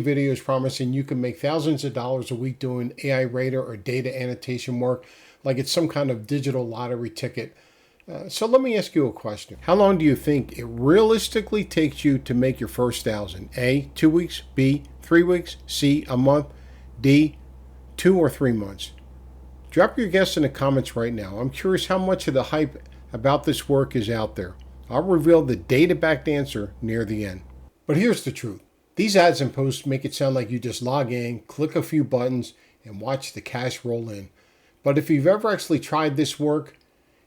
Videos promising you can make thousands of dollars a week doing AI rater or data annotation work like it's some kind of digital lottery ticket. So let me ask you a question. How long do you think it realistically takes you to make your first thousand? A, 2 weeks, B, 3 weeks, C, a month, D, 2 or 3 months? Drop your guess in the comments right now. I'm curious how much of the hype about this work is out there. I'll reveal the data-backed answer near the end. But here's the truth. These ads and posts make it sound like you just log in, click a few buttons, and watch the cash roll in. But if you've ever actually tried this work,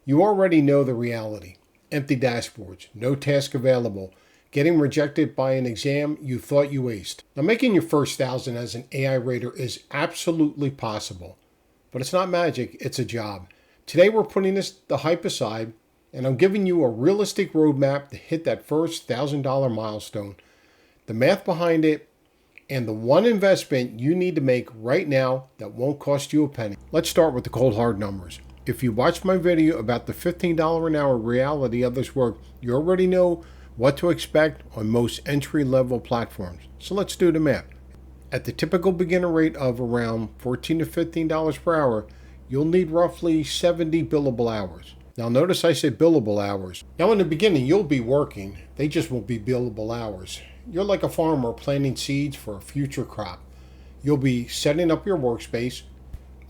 you already know the reality. Empty dashboards, no task available, getting rejected by an exam you thought you aced. Now, making your first thousand as an AI rater is absolutely possible. But it's not magic, it's a job. Today we're putting the hype aside, and I'm giving you a realistic roadmap to hit that first $1,000 milestone, the math behind it, and the one investment you need to make right now that won't cost you a penny. Let's start with the cold hard numbers. If you watched my video about the $15 an hour reality of this work, you already know what to expect on most entry-level platforms. So let's do the math. At the typical beginner rate of around $14 to $15 per hour, you'll need roughly 70 billable hours. Now notice I said billable hours. Now in the beginning you'll be working, they just won't be billable hours. You're like a farmer planting seeds for a future crop. You'll be setting up your workspace,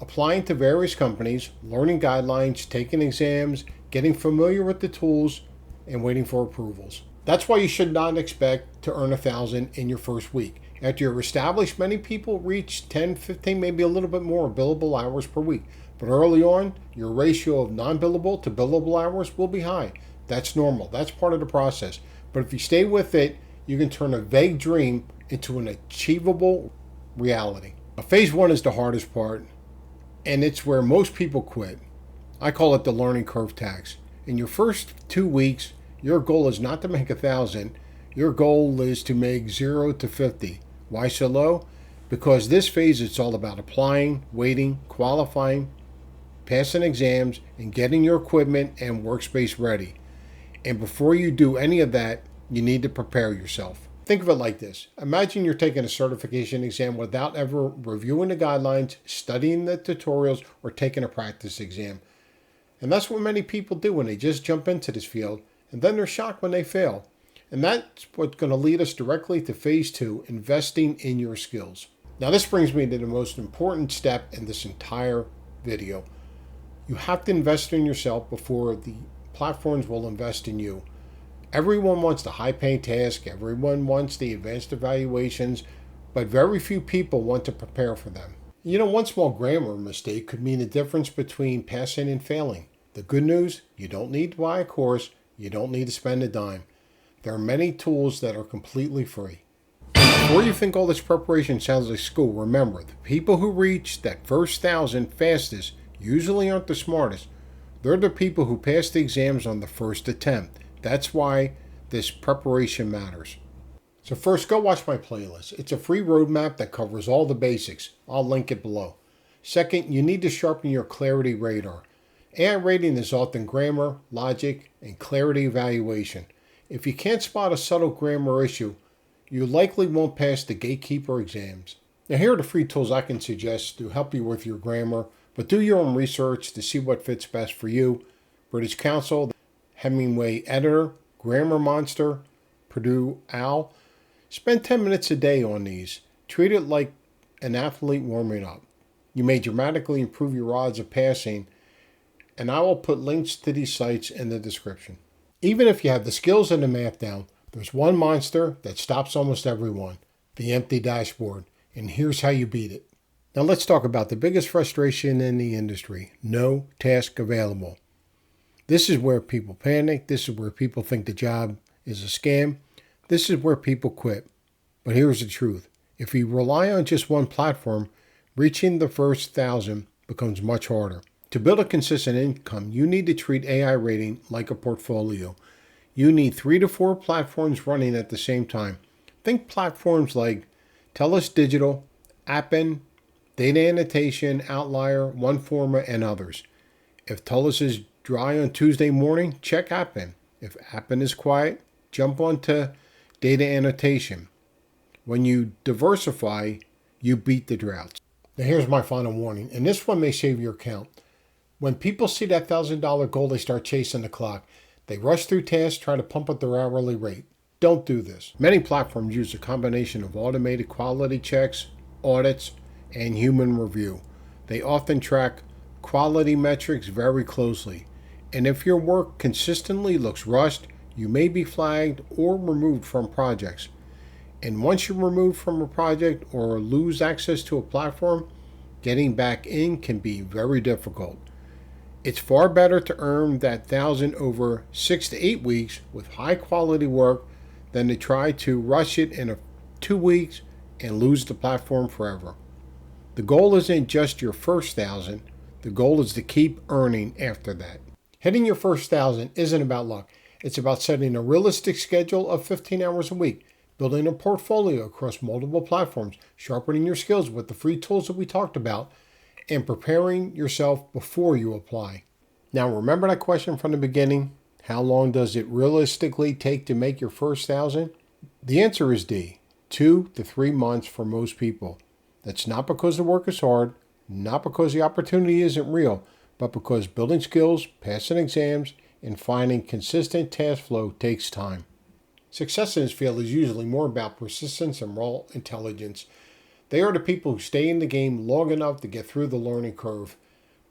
applying to various companies, learning guidelines, taking exams, getting familiar with the tools, and waiting for approvals. That's why you should not expect to earn $1,000 in your first week. After you're established, many people reach 10, 15, maybe a little bit more billable hours per week. But early on, your ratio of non-billable to billable hours will be high. That's normal. That's part of the process. But if you stay with it, you can turn a vague dream into an achievable reality. Now, phase one is the hardest part, and it's where most people quit. I call it the learning curve tax. In your first 2 weeks, your goal is not to make $1,000. Your goal is to make 0 to 50. Why so low? Because this phase, it's all about applying, waiting, qualifying, passing exams, and getting your equipment and workspace ready. And before you do any of that, you need to prepare yourself. Think of it like this. Imagine you're taking a certification exam without ever reviewing the guidelines, studying the tutorials, or taking a practice exam. And that's what many people do when they just jump into this field, and then they're shocked when they fail. And that's what's going to lead us directly to phase two, investing in your skills. Now this brings me to the most important step in this entire video. You have to invest in yourself before the platforms will invest in you. Everyone wants the high-paying task, everyone wants the advanced evaluations, but very few people want to prepare for them. You know, one small grammar mistake could mean the difference between passing and failing. The good news, you don't need to buy a course, you don't need to spend a dime. There are many tools that are completely free. Before you think all this preparation sounds like school, remember, the people who reach that first 1,000 fastest usually aren't the smartest. They're the people who pass the exams on the first attempt. That's why this preparation matters. So first, go watch my playlist. It's a free roadmap that covers all the basics. I'll link it below. Second, you need to sharpen your clarity radar. AI rating is often grammar, logic, and clarity evaluation. If you can't spot a subtle grammar issue, you likely won't pass the gatekeeper exams. Now here are the free tools I can suggest to help you with your grammar, but do your own research to see what fits best for you. British Council, Hemingway Editor, Grammar Monster, Purdue OWL. Spend 10 minutes a day on these. Treat it like an athlete warming up. You may dramatically improve your odds of passing, and I will put links to these sites in the description. Even if you have the skills and the math down, there's one monster that stops almost everyone, the empty dashboard, and here's how you beat it. Now let's talk about the biggest frustration in the industry, no task available. This is where people panic. This is where people think the job is a scam. This is where people quit. But here's the truth. If you rely on just one platform, reaching the first 1,000 becomes much harder. To build a consistent income, you need to treat AI rating like a portfolio. You need 3 to 4 platforms running at the same time. Think platforms like TELUS Digital, Appen, Data Annotation, Outlier, OneForma, and others. If TELUS is dry on Tuesday morning, check Appen. If Appen is quiet, jump onto Data Annotation. When you diversify, you beat the droughts. Now here's my final warning, and this one may save your account. When people see that $1,000 goal, they start chasing the clock. They rush through tasks, trying to pump up their hourly rate. Don't do this. Many platforms use a combination of automated quality checks, audits, and human review. They often track quality metrics very closely. And if your work consistently looks rushed, you may be flagged or removed from projects. And once you're removed from a project or lose access to a platform, getting back in can be very difficult. It's far better to earn that 1,000 over 6 to 8 weeks with high quality work than to try to rush it in 2 weeks and lose the platform forever. The goal isn't just your first 1,000, the goal is to keep earning after that. Hitting your first 1,000 isn't about luck. It's about setting a realistic schedule of 15 hours a week, building a portfolio across multiple platforms, sharpening your skills with the free tools that we talked about, and preparing yourself before you apply. Now, remember that question from the beginning? How long does it realistically take to make your first 1,000? The answer is D, 2 to 3 months for most people. That's not because the work is hard, not because the opportunity isn't real, but because building skills, passing exams, and finding consistent task flow takes time. Success in this field is usually more about persistence and raw intelligence. They are the people who stay in the game long enough to get through the learning curve.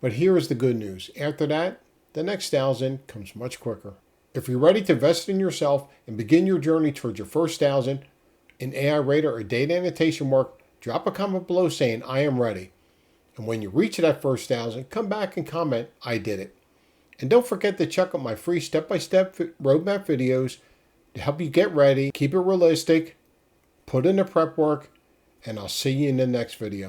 But here is the good news. After that, the next 1,000 comes much quicker. If you're ready to invest in yourself and begin your journey towards your first 1,000 in AI Radar or data annotation work, drop a comment below saying, I am ready. And when you reach that first 1,000, come back and comment, I did it. And don't forget to check out my free step-by-step roadmap videos to help you get ready, keep it realistic, put in the prep work, and I'll see you in the next video.